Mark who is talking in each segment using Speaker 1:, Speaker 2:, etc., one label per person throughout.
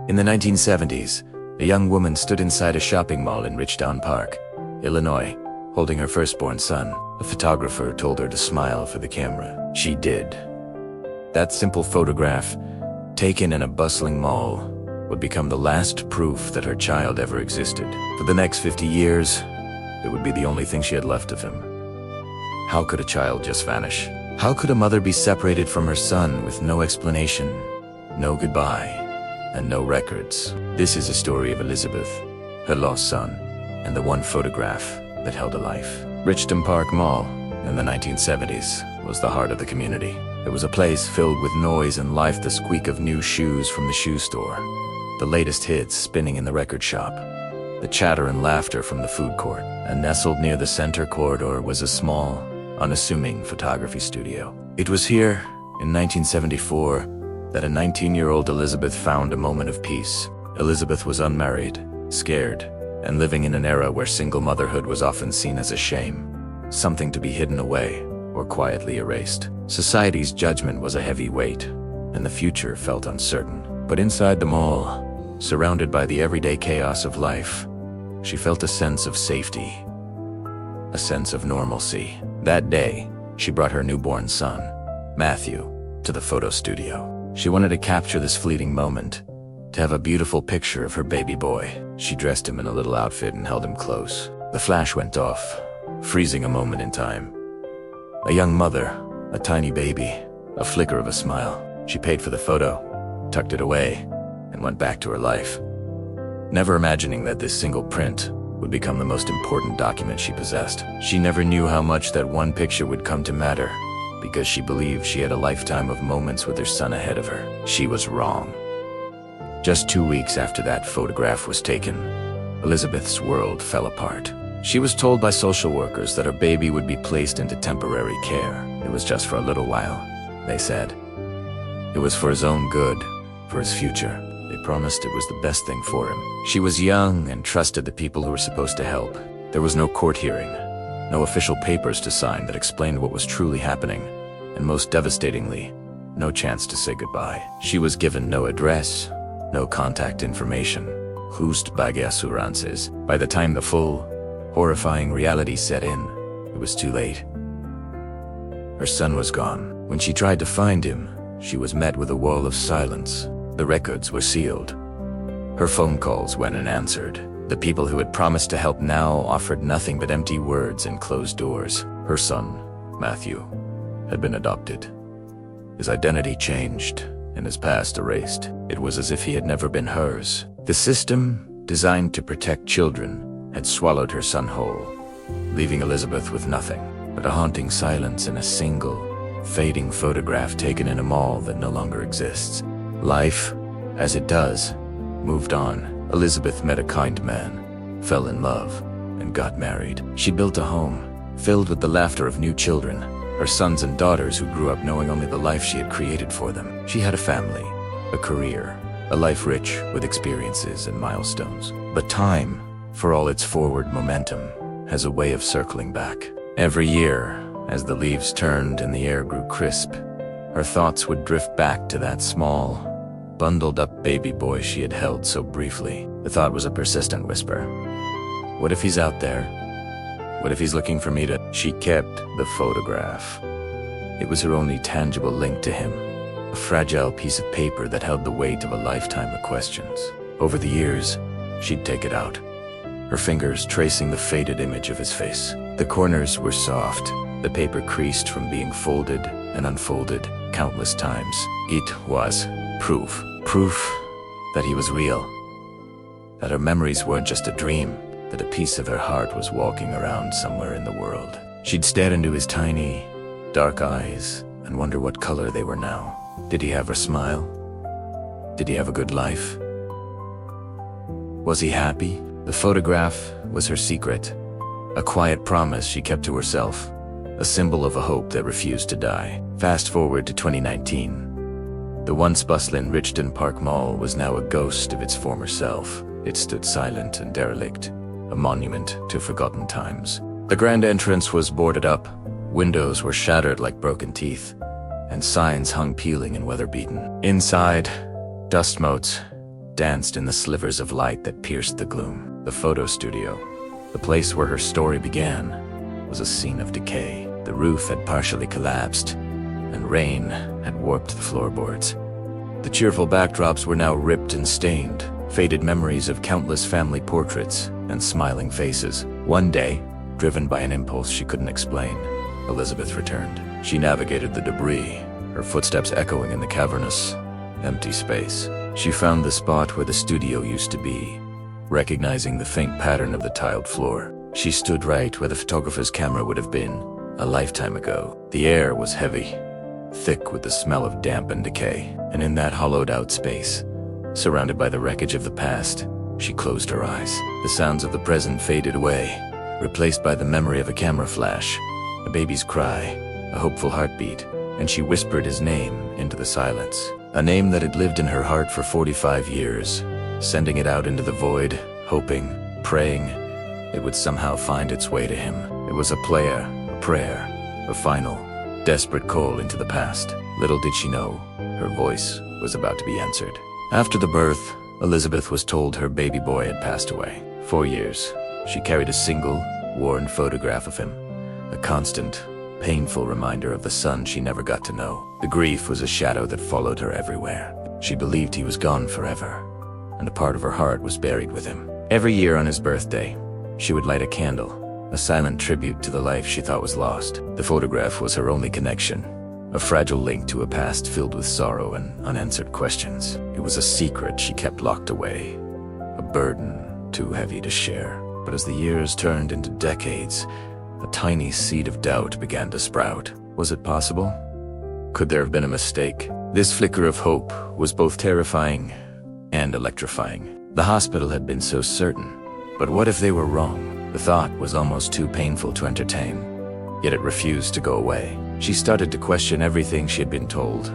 Speaker 1: In the 1970s, a young woman stood inside a shopping mall in Richton Park, Illinois, holding her firstborn son. A photographer told her to smile for the camera. She did. That simple photograph, taken in a bustling mall, would become the last proof that her child ever existed. For the next 50 years, it would be the only thing she had left of him. How could a child just vanish? How could a mother be separated from her son with no explanation, no goodbye, and no records? This is a story of Elizabeth, her lost son, and the one photograph that held a life. Richton Park Mall in the 1970s was the heart of the community. It was a place filled with noise and life, the squeak of new shoes from the shoe store, the latest hits spinning in the record shop, the chatter and laughter from the food court. And nestled near the center corridor was a small, unassuming photography studio. It was here, in 1974, that a 19-year-old Elizabeth found a moment of peace. Elizabeth was unmarried, scared, and living in an era where single motherhood was often seen as a shame, something to be hidden away or quietly erased. Society's judgment was a heavy weight, and the future felt uncertain. But inside the mall, surrounded by the everyday chaos of life, she felt a sense of safety, a sense of normalcy. That day, she brought her newborn son, Matthew, to the photo studio. She wanted to capture this fleeting moment, to have a beautiful picture of her baby boy. She dressed him in a little outfit and held him close. The flash went off, freezing a moment in time. A young mother, a tiny baby, a flicker of a smile. She paid for the photo, tucked it away, and went back to her life, never imagining that this single print would become the most important document she possessed. She never knew how much that one picture would come to matter, because she believed she had a lifetime of moments with her son ahead of her. She was wrong. Just 2 weeks after that photograph was taken, Elizabeth's world fell apart. She was told by social workers that her baby would be placed into temporary care. It was just for a little while, they said. It was for his own good, for his future. They promised it was the best thing for him. She was young and trusted the people who were supposed to help. There was no court hearing, no official papers to sign that explained what was truly happening, and most devastatingly, no chance to say goodbye. She was given no address, no contact information. Just bag assurances. By the time the full, horrifying reality set in, it was too late. Her son was gone. When she tried to find him, she was met with a wall of silence. The records were sealed. Her phone calls went unanswered. The people who had promised to help now offered nothing but empty words and closed doors. Her son, Matthew, had been adopted. His identity changed and his past erased. It was as if he had never been hers. The system, designed to protect children, had swallowed her son whole, leaving Elizabeth with nothing but a haunting silence and a single, fading photograph taken in a mall that no longer exists. Life, as it does, moved on. Elizabeth met a kind man, fell in love, and got married. She built a home, filled with the laughter of new children, her sons and daughters who grew up knowing only the life she had created for them. She had a family, a career, a life rich with experiences and milestones. But time, for all its forward momentum, has a way of circling back. Every year, as the leaves turned and the air grew crisp, her thoughts would drift back to that small, bundled-up baby boy she had held so briefly. The thought was a persistent whisper. What if he's out there? What if he's looking for me to... She kept the photograph. It was her only tangible link to him, a fragile piece of paper that held the weight of a lifetime of questions. Over the years, she'd take it out, her fingers tracing the faded image of his face. The corners were soft, the paper creased from being folded and unfolded countless times. It was proof that he was real, that her memories weren't just a dream, that a piece of her heart was walking around somewhere in the world. She'd stare into his tiny, dark eyes and wonder what color they were now. Did he have a smile? Did he have a good life? Was he happy? The photograph was her secret, a quiet promise she kept to herself, a symbol of a hope that refused to die. Fast forward to 2019. The once bustling Richton Park Mall was now a ghost of its former self. It stood silent and derelict, a monument to forgotten times. The grand entrance was boarded up, windows were shattered like broken teeth, and signs hung peeling and weather-beaten. Inside, dust motes, danced in the slivers of light that pierced the gloom. The photo studio, the place where her story began, was a scene of decay. The roof had partially collapsed, and rain had warped the floorboards. The cheerful backdrops were now ripped and stained, faded memories of countless family portraits and smiling faces. One day, driven by an impulse she couldn't explain, Elizabeth returned. She navigated the debris, her footsteps echoing in the cavernous, empty space. She found the spot where the studio used to be, recognizing the faint pattern of the tiled floor. She stood right where the photographer's camera would have been a lifetime ago. The air was heavy, thick with the smell of damp and decay, and in that hollowed-out space, surrounded by the wreckage of the past, she closed her eyes. The sounds of the present faded away, replaced by the memory of a camera flash, a baby's cry, a hopeful heartbeat, and she whispered his name into the silence. A name that had lived in her heart for 45 years, sending it out into the void, hoping, praying, it would somehow find its way to him. It was a prayer, a final, desperate call into the past. Little did she know, her voice was about to be answered. After the birth, Elizabeth was told her baby boy had passed away. 4 years, she carried a single, worn photograph of him, a constant, painful reminder of the son she never got to know. The grief was a shadow that followed her everywhere. She believed he was gone forever, and a part of her heart was buried with him. Every year on his birthday, she would light a candle, a silent tribute to the life she thought was lost. The photograph was her only connection, a fragile link to a past filled with sorrow and unanswered questions. It was a secret she kept locked away, a burden too heavy to share. But as the years turned into decades, a tiny seed of doubt began to sprout. Was it possible? Could there have been a mistake? This flicker of hope was both terrifying and electrifying. The hospital had been so certain, but what if they were wrong? The thought was almost too painful to entertain, yet it refused to go away. She started to question everything she had been told,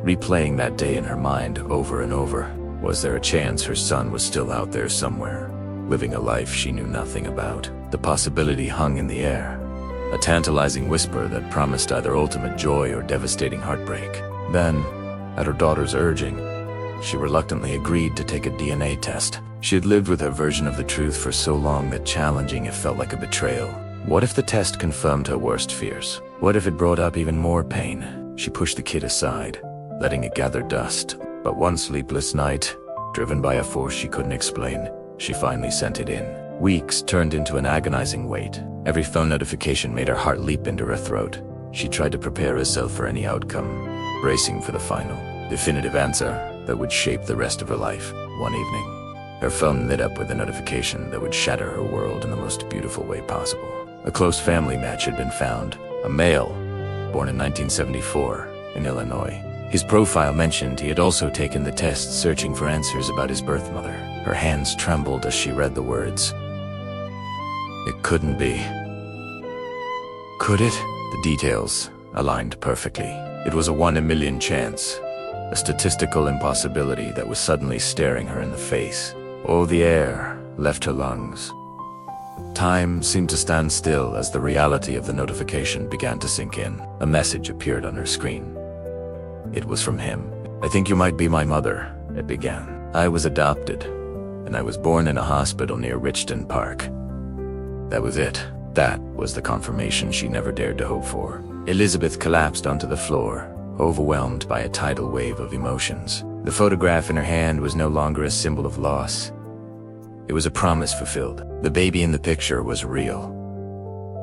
Speaker 1: replaying that day in her mind over and over. Was there a chance her son was still out there somewhere, living a life she knew nothing about? The possibility hung in the air, a tantalizing whisper that promised either ultimate joy or devastating heartbreak. Then, at her daughter's urging, she reluctantly agreed to take a DNA test. She had lived with her version of the truth for so long that challenging it felt like a betrayal. What if the test confirmed her worst fears? What if it brought up even more pain? She pushed the kit aside, letting it gather dust. But one sleepless night, driven by a force she couldn't explain, she finally sent it in. Weeks turned into an agonizing wait. Every phone notification made her heart leap into her throat. She tried to prepare herself for any outcome, bracing for the final, definitive answer that would shape the rest of her life. One evening, her phone lit up with a notification that would shatter her world in the most beautiful way possible. A close family match had been found, a male, born in 1974, in Illinois. His profile mentioned he had also taken the test, searching for answers about his birth mother. Her hands trembled as she read the words. It couldn't be. Could it? The details aligned perfectly. It was a 1 in a million chance, a statistical impossibility that was suddenly staring her in the face. All the air left her lungs. Time seemed to stand still as the reality of the notification began to sink in. A message appeared on her screen. It was from him. I think you might be my mother, it began. I was adopted, and I was born in a hospital near Richton Park. That was it. That was the confirmation she never dared to hope for. Elizabeth collapsed onto the floor, overwhelmed by a tidal wave of emotions. The photograph in her hand was no longer a symbol of loss. It was a promise fulfilled. The baby in the picture was real.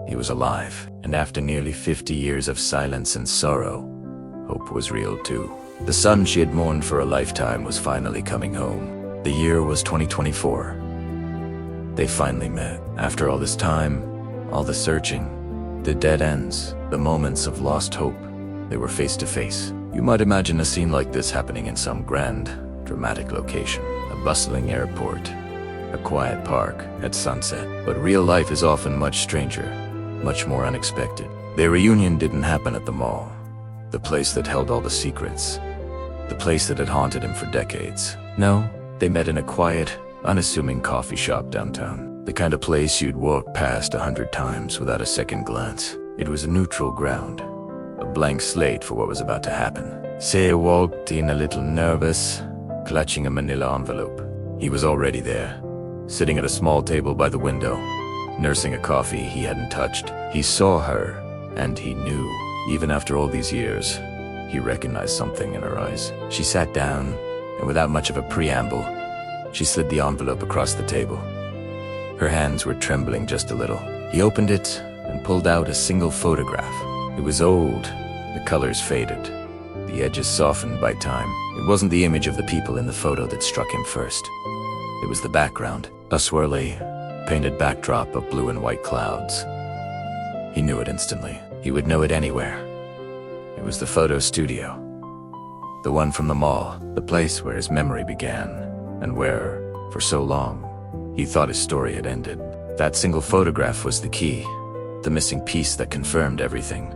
Speaker 1: He was alive, and after nearly 50 years of silence and sorrow, hope was real too. The son she had mourned for a lifetime was finally coming home. The year was 2024. They finally met. After all this time, all the searching, the dead ends, the moments of lost hope, they were face to face. You might imagine a scene like this happening in some grand, dramatic location, a bustling airport, a quiet park at sunset. But real life is often much stranger, much more unexpected. Their reunion didn't happen at the mall, the place that held all the secrets, the place that had haunted him for decades. No, they met in a quiet, unassuming coffee shop downtown, the kind of place you'd walk past 100 times without a second glance. It was a neutral ground, a blank slate for what was about to happen. Say walked in a little nervous, clutching a manila envelope. He was already there, sitting at a small table by the window, nursing a coffee he hadn't touched. He saw her, and he knew. Even after all these years, he recognized something in her eyes. She sat down, and without much of a preamble, she slid the envelope across the table. Her hands were trembling just a little. He opened it and pulled out a single photograph. It was old, the colors faded, the edges softened by time. It wasn't the image of the people in the photo that struck him first. It was the background, a swirly, painted backdrop of blue and white clouds. He knew it instantly. He would know it anywhere. It was the photo studio. The one from the mall, the place where his memory began, and where, for so long, he thought his story had ended. That single photograph was the key, the missing piece that confirmed everything.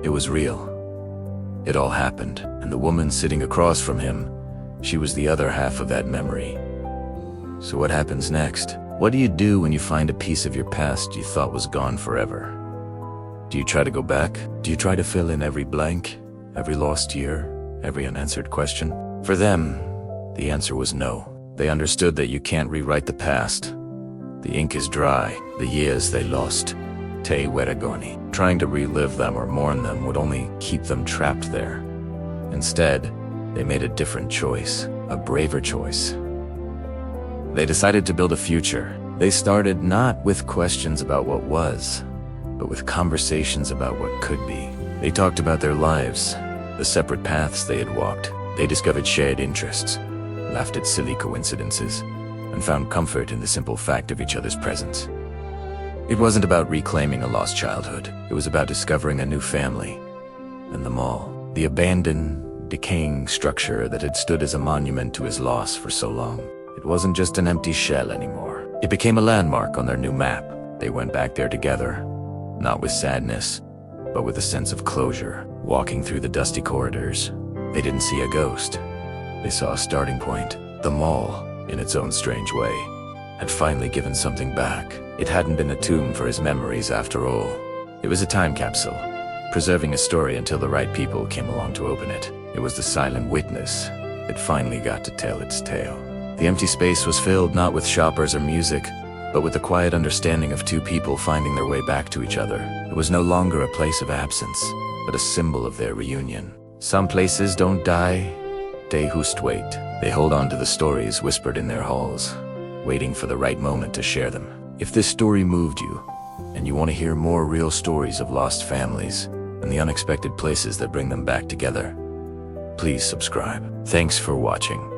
Speaker 1: It was real. It all happened, and the woman sitting across from him, she was the other half of that memory. So what happens next? What do you do when you find a piece of your past you thought was gone forever? Do you try to go back? Do you try to fill in every blank, every lost year, every unanswered question? For them, the answer was no. They understood that you can't rewrite the past. The ink is dry, the years they lost. Te weragoni. Trying to relive them or mourn them would only keep them trapped there. Instead, they made a different choice, a braver choice. They decided to build a future. They started not with questions about what was, but with conversations about what could be. They talked about their lives, the separate paths they had walked. They discovered shared interests, laughed at silly coincidences, and found comfort in the simple fact of each other's presence. It wasn't about reclaiming a lost childhood. It was about discovering a new family. And the mall, the abandoned, decaying structure that had stood as a monument to his loss for so long. It wasn't just an empty shell anymore. It became a landmark on their new map. They went back there together, not with sadness, but with a sense of closure. Walking through the dusty corridors, they didn't see a ghost. They saw a starting point. The mall, in its own strange way, had finally given something back. It hadn't been a tomb for his memories after all. It was a time capsule, preserving a story until the right people came along to open it. It was the silent witness that finally got to tell its tale. The empty space was filled not with shoppers or music, but with the quiet understanding of two people finding their way back to each other. It was no longer a place of absence, but a symbol of their reunion. Some places don't die, they just wait. They hold on to the stories whispered in their halls, waiting for the right moment to share them. If this story moved you, and you want to hear more real stories of lost families and the unexpected places that bring them back together, please subscribe. Thanks for watching.